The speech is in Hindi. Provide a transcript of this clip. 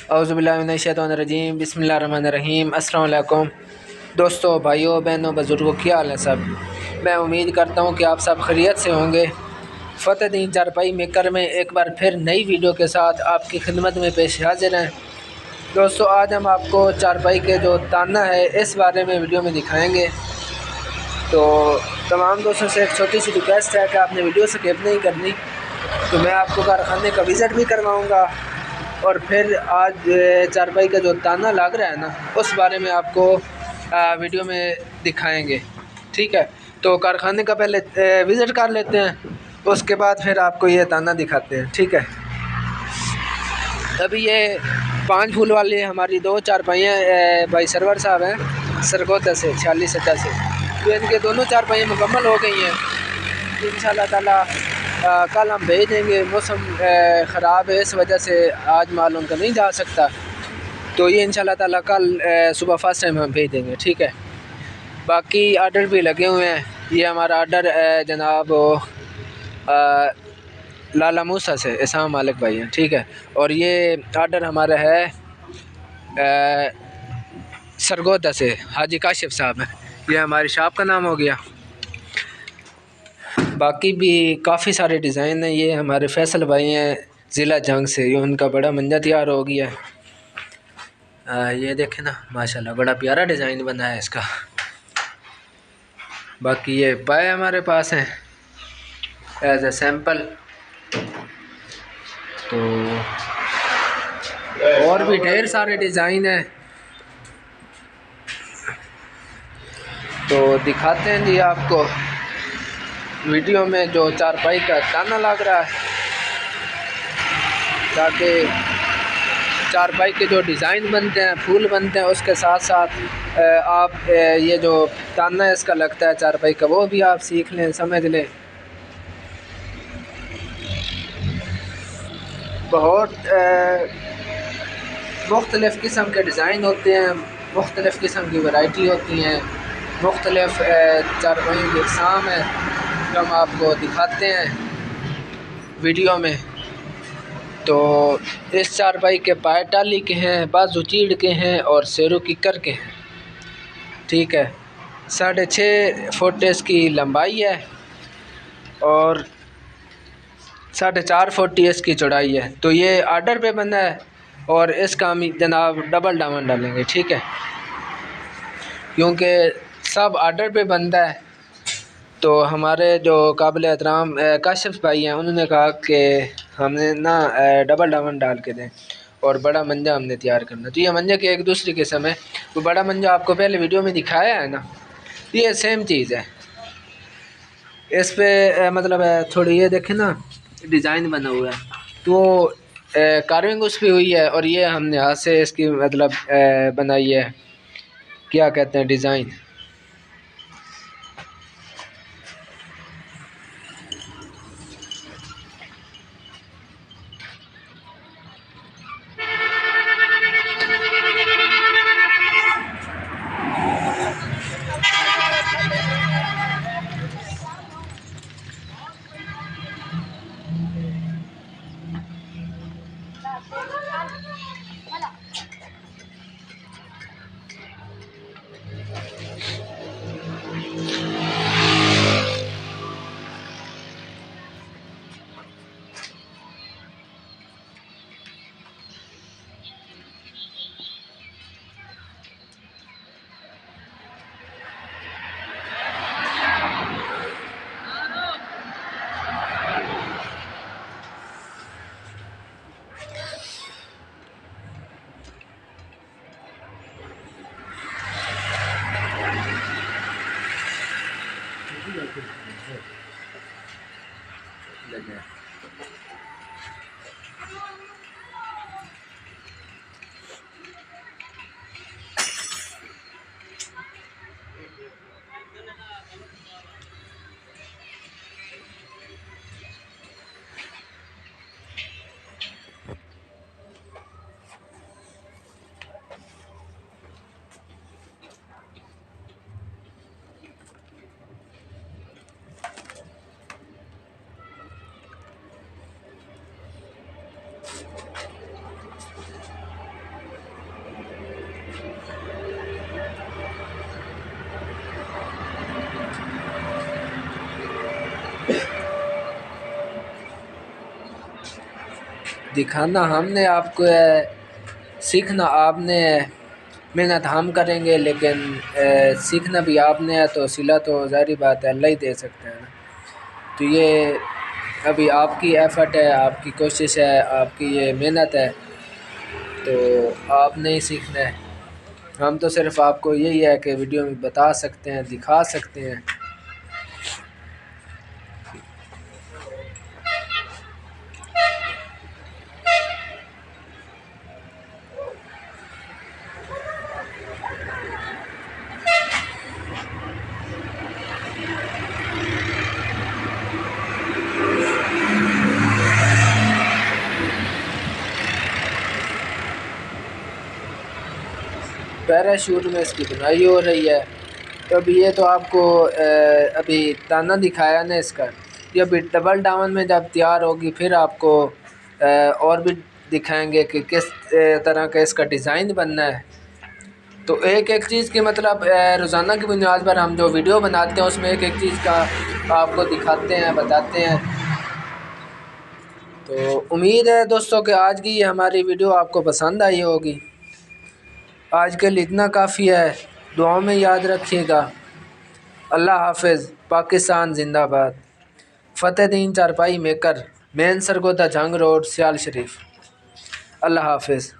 औज़ुबिल्लाहिमिनश्शैतानिर्रजीम बिस्मिल्लाहिर्रहमानिर्रहीम। अस्सलाम वालेकुम दोस्तों, भाइयों, बहनों, बुज़ुर्गों, क्या हाल है सब। मैं उम्मीद करता हूँ कि आप सब खैरियत से होंगे। फ़तेहदीन चारपाई मेकर में एक बार फिर नई वीडियो के साथ आपकी खिदमत में पेश हाजिर हैं। दोस्तों, आज हम आपको चारपाई के जो ताना है इस बारे में वीडियो में दिखाएँगे। तो तमाम दोस्तों से एक छोटी सी रिक्वेस्ट है कि आपने वीडियो स्किप नहीं करनी। तो मैं आपको कारखाने का विज़िट भी करवाऊँगा और फिर आज चारपाई का जो ताना लग रहा है ना उस बारे में आपको वीडियो में दिखाएंगे। ठीक है, तो कारखाने का पहले विज़िट कर लेते हैं, उसके बाद फिर आपको ये ताना दिखाते हैं। ठीक है, अभी ये 5 फूल वाली हमारी 2 चारपाइयाँ भाई सरवर साहब हैं सरगोदा से 46 अड्डा से, तो इनके दोनों चारपाइयाँ मुकम्मल हो गई हैं। इंशाल्लाह ताला कल हम भेज देंगे। मौसम ख़राब है, इस वजह से आज माल उनका नहीं जा सकता, तो ये इंशाल्लाह ताला कल सुबह फर्स्ट टाइम हम भेज देंगे। ठीक है, बाकी आर्डर भी लगे हुए हैं। ये हमारा आर्डर जनाब लाला मूसा से इसाम मालिक भाई हैं। ठीक है, और ये आर्डर हमारा है सरगोदा से हाजी काशिफ साहब हैं। ये हमारी शॉप का नाम हो गया। बाकी भी काफ़ी सारे डिज़ाइन हैं। ये हमारे फैसल भाई हैं ज़िला जंग से, ये उनका बड़ा मंजा तैयार हो गया है। ये देखें ना, माशाल्लाह बड़ा प्यारा डिज़ाइन बना है इसका। बाकी ये पाए हमारे पास हैं एज ए सैम्पल। तो और भी ढेर सारे डिज़ाइन हैं, तो दिखाते हैं जी आपको वीडियो में जो चारपाई का ताना लग रहा है, ताकि चारपाई के जो डिज़ाइन बनते हैं, फूल बनते हैं, उसके साथ साथ आप ये जो ताना इसका लगता है चारपाई का वो भी आप सीख लें, समझ लें। बहुत मुख्तलिफ़ किस्म के डिज़ाइन होते हैं, मुख्तलिफ़ किस्म की वैरायटी होती हैं, मुख्तलिफ़ चारपाई की अक़साम है जो हम आपको दिखाते हैं वीडियो में। तो इस चारपाई के पाए टाली के हैं, बाजू चीड़ के हैं और सेरू किकर के हैं। ठीक है, 6.5 फुट इसकी लंबाई है और 4.5 फुट इसकी चौड़ाई है। तो ये आर्डर पे बना है और इसका हम जनाब डबल डामन डालेंगे। ठीक है, क्योंकि सब आर्डर पे बनता है। तो हमारे जो काबिल एहतराम काशिफ भाई हैं, उन्होंने कहा कि हमने ना डबल डामन डाल के दें और बड़ा मंजा हमने तैयार करना। तो ये मंजा के एक दूसरी किस्म है। तो बड़ा मंजा आपको पहले वीडियो में दिखाया है ना, ये सेम चीज़ है। इस पे मतलब थोड़ी ये देखें ना डिज़ाइन बना हुआ है, तो कार्विंग उस पर हुई है और ये हमने हाथ से इसकी मतलब बनाई है, क्या कहते हैं, डिज़ाइन। दिखाना हमने आपको है, सीखना आपने है। मेहनत हम करेंगे लेकिन सीखना भी आपने है, तो सिला तो ज़ाहिर बात है अल्लाह ही दे सकते हैं ना। तो ये अभी आपकी एफ़र्ट है, आपकी कोशिश है, आपकी ये मेहनत है, तो आपने ही सीखना है। हम तो सिर्फ़ आपको यही है कि वीडियो में बता सकते हैं, दिखा सकते हैं। पैराशूट में इसकी बुनाई हो रही है। तो अभी ये तो आपको अभी ताना दिखाया ना इसका, ये अभी डबल डाउन में जब तैयार होगी फिर आपको और भी दिखाएंगे कि किस तरह का इसका डिज़ाइन बनना है। तो एक एक चीज़ की मतलब रोज़ाना की बुनियाद पर हम जो वीडियो बनाते हैं उसमें एक एक चीज़ का आपको दिखाते हैं, बताते हैं। तो उम्मीद है दोस्तों कि आज की ये हमारी वीडियो आपको पसंद आई होगी। आज के लिए इतना काफ़ी है, दुआओं में याद रखिएगा। अल्लाह हाफ़िज़। पाकिस्तान जिंदाबाद। फ़तेह दीन चारपाई मेकर, मेन सरगोदा जंग रोड, सियाल शरीफ। अल्लाह हाफ़िज़।